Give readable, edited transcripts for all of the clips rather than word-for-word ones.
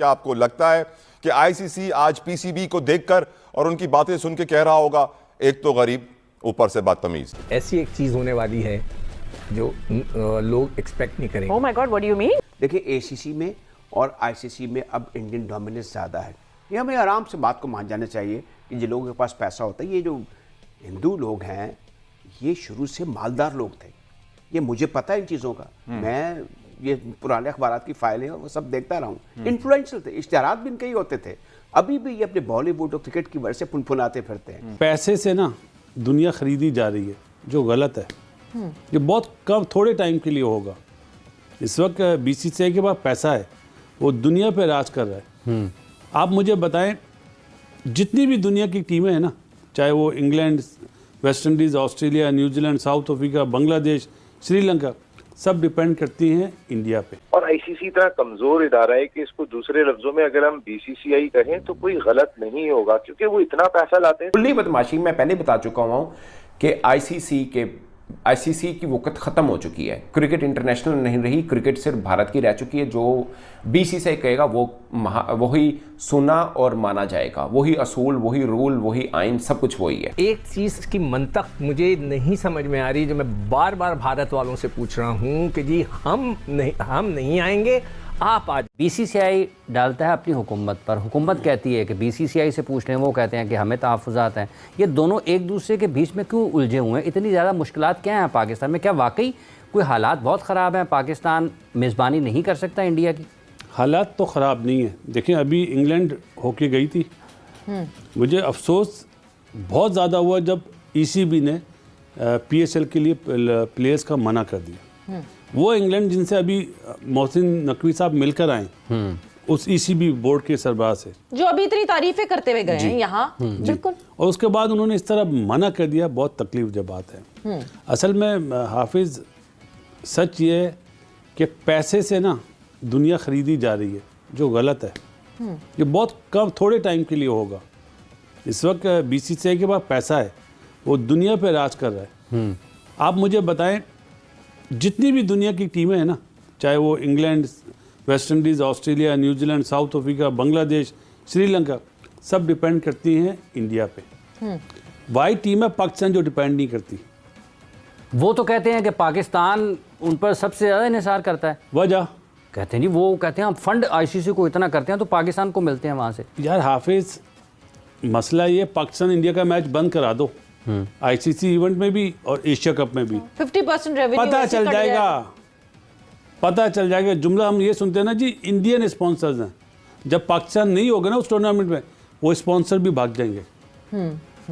क्या आपको लगता है कि आईसीसी आज पीसीबी को देखकर और उनकी बातें सुन के कह रहा होगा एक तो गरीब ऊपर से बदतमीज? ऐसी एक चीज होने वाली है जो लोग एक्सपेक्ट नहीं करेंगे। Oh my God, what do you mean? देखिए, एसीसी में और आईसीसी में अब इंडियन डोमिनेंस ज़्यादा है। ये हमें आराम से बात को मान जाना चाहिए कि जिन लोगों के पास पैसा होता है, ये जो हिंदू लोग हैं ये शुरू से मालदार लोग थे। ये मुझे पता है इन चीज़ों का। मैं ये पुराने अखबारात की फाइलें वो सब देखता रहा हूँ। इन्फ्लुएंशियल थे, इश्तिहारात भी इनके ही होते थे। अभी भी ये अपने बॉलीवुड और क्रिकेट की वजह से फुनफुनाते फिरते हैं। पैसे से ना दुनिया खरीदी जा रही है, जो गलत है। ये बहुत कम थोड़े टाइम के लिए होगा। इस वक्त बीसीसीआई के पास पैसा है, वो दुनिया पे राज कर रहा है। आप मुझे बताएं, जितनी भी दुनिया की टीमें हैं ना, चाहे वो England, West Indies, Australia, New Zealand, south Africa, Bangladesh, Sri Lanka, सब डिपेंड करती हैं इंडिया पे। और आईसीसी इतना कमजोर इदारा है कि इसको दूसरे लफ्जों में अगर हम बीसीसीआई कहें तो कोई गलत नहीं होगा, क्योंकि वो इतना पैसा लाते हैं। खुली बदमाशी मैं पहले बता चुका हूँ कि आईसीसी की वक़्त ख़त्म हो चुकी है। क्रिकेट इंटरनेशनल नहीं रही, क्रिकेट सिर्फ भारत की रह चुकी है। जो बीसीसीआई कहेगा वही सुना और माना जाएगा। वही असूल, वही रूल, वही आइन, सब कुछ वही है। एक चीज की मंतक मुझे नहीं समझ में आ रही, जो मैं बार बार भारत वालों से पूछ रहा हूँ कि जी हम नहीं आएंगे, आप आज। बीसीसीआई डालता है अपनी हुकूमत पर, हुकूमत कहती है कि बीसीसीआई से पूछ रहे हैं, वो कहते हैं कि हमें तहफ़्फ़ुज़ात हैं। ये दोनों एक दूसरे के बीच में क्यों उलझे हुए हैं? इतनी ज़्यादा मुश्किलात क्या हैं पाकिस्तान में? क्या वाकई कोई हालात बहुत ख़राब हैं? पाकिस्तान मेज़बानी नहीं कर सकता इंडिया की? हालात तो ख़राब नहीं है। देखिए, अभी इंग्लैंड होके गई थी। मुझे अफसोस बहुत ज़्यादा हुआ जब ईसीबी ने पीएसएल के लिए प्लेयर्स का मना कर दिया। वो इंग्लैंड जिनसे अभी मोहसिन नकवी साहब मिलकर आए, उस ईसीबी बोर्ड के सरबराह से, जो अभी इतनी तारीफें करते हुए गए हैं यहाँ, बिल्कुल। और उसके बाद उन्होंने इस तरह मना कर दिया, बहुत तकलीफ जब बात है। असल में हाफिज, सच ये है कि पैसे से ना दुनिया खरीदी जा रही है, जो गलत है। ये बहुत कम थोड़े टाइम के लिए होगा। इस वक्त बीसीसीआई के पास पैसा है, वो दुनिया पे राज कर रहा है। आप मुझे बताएं, जितनी भी दुनिया की टीमें हैं ना, चाहे वो England, West Indies, Australia, New Zealand, south Africa, Bangladesh, Sri Lanka, सब डिपेंड करती हैं इंडिया पे। वाइट टीम है पाकिस्तान जो डिपेंड नहीं करती। वो तो कहते हैं कि पाकिस्तान उन पर सबसे ज़्यादा इन्हिसार करता है। वजह कहते हैं जी, वो कहते हैं हम फंड आईसीसी को इतना करते हैं तो पाकिस्तान को मिलते हैं वहाँ से। यार हाफिज, मसला ये, पाकिस्तान इंडिया का मैच बंद करा दो, आईसीसी इवेंट में भी और एशिया कप में भी 50% रेवेन्यू पता चल जाएगा। जुमला हम ये सुनते हैं ना जी, इंडियन स्पॉन्सर्स हैं। जब पाकिस्तान नहीं होगा ना उस टूर्नामेंट में, वो स्पॉन्सर भी भाग जाएंगे।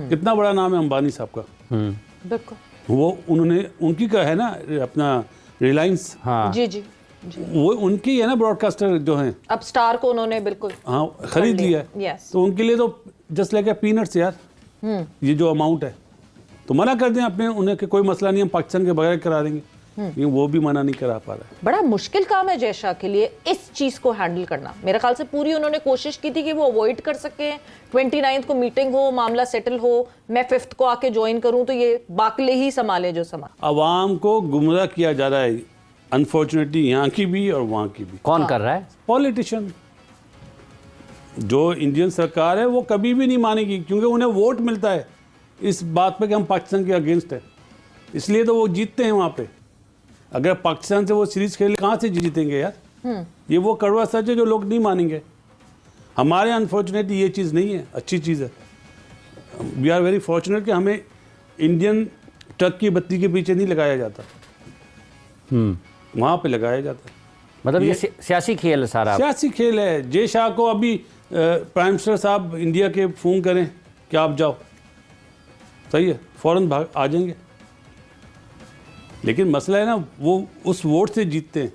कितना बड़ा नाम है अंबानी साहब का। बिल्कुल, वो उन्होंने, उनकी का है ना अपना रिलायंस। हाँ जी, वो उनकी है ना ब्रॉडकास्टर जो हैं। अब स्टार को उन्होंने बिल्कुल खरीद लिया है। तो उनके लिए तो जस्ट लाइक पीनट्स यार, ये जो अमाउंट है। तो मना कर दें अपने उन्हें कि कोई मसला नहीं, हम पाकिस्तान के बगैर करा देंगे। लेकिन वो भी मना नहीं करा पा रहा है। बड़ा मुश्किल काम है जय शाह के लिए इस चीज को हैंडल करना। मेरे ख्याल से पूरी उन्होंने कोशिश की थी कि वो अवॉइड कर सके। 29 को मीटिंग हो, मामला सेटल हो, मैं 5 को आके ज्वाइन करूं, तो ये बाकले ही संभाले जो संभाल। अवाम को गुमराह किया जा रहा है, अनफॉर्चुनेटली, यहाँ की भी और वहाँ की भी। कौन कर रहा है? पॉलिटिशियन। जो इंडियन सरकार है वो कभी भी नहीं मानेगी, क्योंकि उन्हें वोट मिलता है इस बात पे कि हम पाकिस्तान के अगेंस्ट है, इसलिए तो वो जीतते हैं वहाँ पे। अगर पाकिस्तान से वो सीरीज खेले, कहाँ से जीतेंगे यार? ये वो कड़वा सच है जो लोग नहीं मानेंगे। हमारे अनफॉर्चुनेटली ये चीज़ नहीं है, अच्छी चीज़ है। वी आर वेरी फॉर्चुनेट कि हमें इंडियन ट्रक की बत्ती के पीछे नहीं लगाया जाता, वहाँ पे लगाया जाता है। मतलब ये सियासी खेल है सारा, सियासी खेल है। जय शाह को अभी प्राइम मिनिस्टर साहब इंडिया के फ़ोन करें कि आप जाओ, सही है, फ़ौरन भाग आ जाएंगे। लेकिन मसला है ना, वो उस वोट से जीतते हैं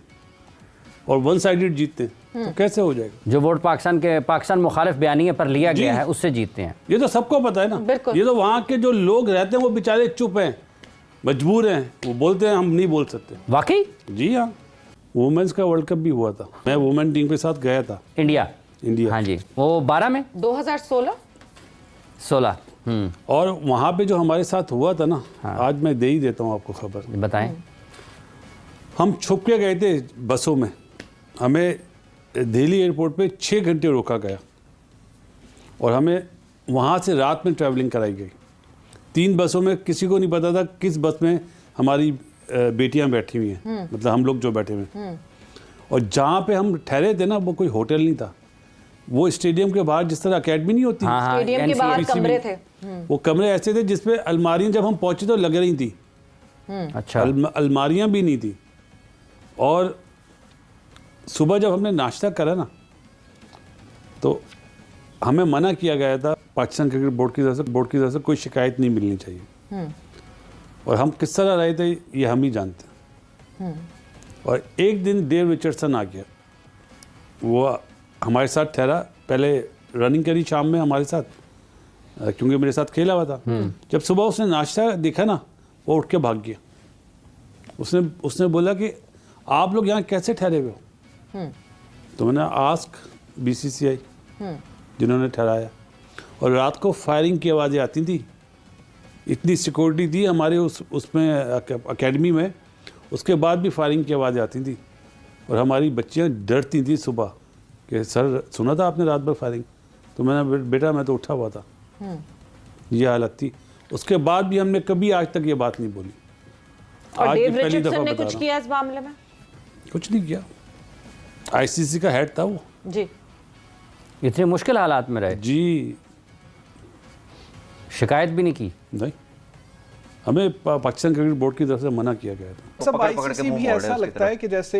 और वन साइडेड जीतते हैं, तो कैसे हो जाएगा? जो वोट पाकिस्तान मुखालिफ बयानिए पर लिया गया है, उससे जीतते हैं। ये तो सबको पता है ना। ये तो वहाँ के जो लोग रहते हैं वो बेचारे चुप हैं, मजबूर हैं, वो बोलते हैं हम नहीं बोल सकते। वाकई? जी हाँ, वुमेन्स का वर्ल्ड कप भी हुआ था, मैं वुमेन टीम के साथ गया था। इंडिया? हाँ जी, वो 12 में 2016। और वहाँ पे जो हमारे साथ हुआ था ना, आज मैं दे ही देता हूँ आपको खबर। बताएं। हम छुप के गए थे बसों में, हमें दिल्ली एयरपोर्ट पे 6 घंटे रोका गया और हमें वहाँ से रात में ट्रैवलिंग कराई गई। 3 बसों में, किसी को नहीं पता था किस बस में हमारी बेटियां बैठी हुई हैं, मतलब हम लोग जो बैठे हुए हैं। और जहाँ पे हम ठहरे थे ना, वो कोई होटल नहीं था, वो स्टेडियम के बाहर जिस तरह एकेडमी नहीं होती, स्टेडियम के बाहर कमरे थे। वो कमरे ऐसे थे जिसपे अलमारियां जब हम पहुंचे तो लग रही थी। अच्छा। अलमारियां भी नहीं थी। और सुबह जब हमने नाश्ता करा ना, तो हमें मना किया गया था पाकिस्तान क्रिकेट बोर्ड की तरफ से कोई शिकायत नहीं मिलनी चाहिए। और हम किस तरह रहे थे ये हम ही जानते हैं। और एक दिन डेव रिचर्डसन आ गया, वो हमारे साथ ठहरा, पहले रनिंग करी शाम में हमारे साथ, क्योंकि मेरे साथ खेला हुआ था। जब सुबह उसने नाश्ता देखा ना, वो उठ के भाग गया। उसने बोला कि आप लोग यहाँ कैसे ठहरे हुए हो? तो मैंने आस्क BCCI जिन्होंने ठहराया। और रात को फायरिंग की आवाज़ें आती थी, इतनी सिक्योरिटी थी हमारे उसमें एकेडमी में, उसके बाद भी फायरिंग की आवाज़ें आती थी। और हमारी बच्चियाँ डरती थी सुबह कि सर सुना था आपने रात भर फायरिंग? तो मैंने बेटा मैं तो उठा हुआ था। ये हालत थी। उसके बाद भी हमने कभी आज तक ये बात नहीं बोली। और आज डेव की पहली रिचर्डसन दफा ने बता कुछ रहा किया इस मामले में? हूं। कुछ नहीं किया। ICC का हेड था वो जी। इतने मुश्किल हालात में रहे, जी। शिकायत भी नहीं की? नहीं, हमें पाकिस्तान क्रिकेट बोर्ड की तरफ से मना किया गया था। सब ICC भी ऐसा लगता है कि जैसे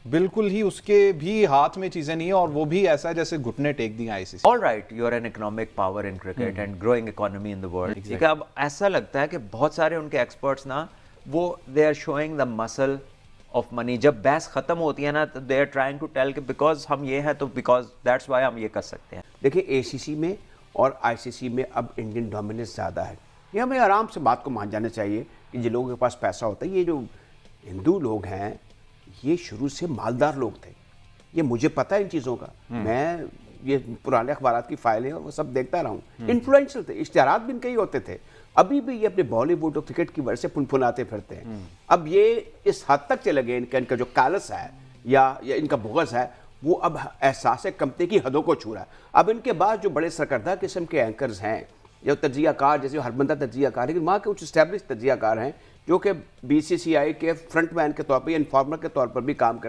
बिल्कुल ही उसके भी हाथ में चीजें नहीं है और वो भी ऐसा है जैसे घुटने टेक दिए ICC। All right, you are an economic power in cricket and growing economy in the world. ठीक है, अब ऐसा लगता है कि बहुत सारे उनके एक्सपर्ट्स ना, वो they are showing the muscle of money. जब बहस खत्म होती है ना, तो they are trying to tell कि because हम ये है तो because that's why हम ये कर सकते हैं। देखिए ACC में और ICC में अब इंडियन डोमिनेंस ज़्यादा है। ये हमें आराम से बात को मान जाना चाहिए कि जिन लोगों के पास पैसा होता है, ये जो हिंदू लोग हैं, ये शुरू से मालदार लोग थे। ये मुझे पता है इन चीज़ों का। मैं ये पुराने अखबारात की फाइलें और वो सब देखता रहा हूँ। इन्फ्लुएंशियल थे, इश्तिहारात भी इनके ही होते थे। अभी भी ये अपने बॉलीवुड और क्रिकेट की वजह से फुनफुनाते फिरते हैं। अब ये इस हद तक चले गए, इनका जो कालस है या इनका बुग़्ज़ है, वो अब एहसास कमते की हदों को छू रहा है। अब इनके बाद जो बड़े सरकर्दा किस्म के एंकर्स हैं, जो तजियाकार, जैसे हरबंदा तजियाकार, लेकिन वहाँ के कुछ इस्टेब्लिश तजियाकार हैं जो कि BCCI के फ्रंटमैन के तौर पर या इन्फॉर्मर के तौर पर भी काम करते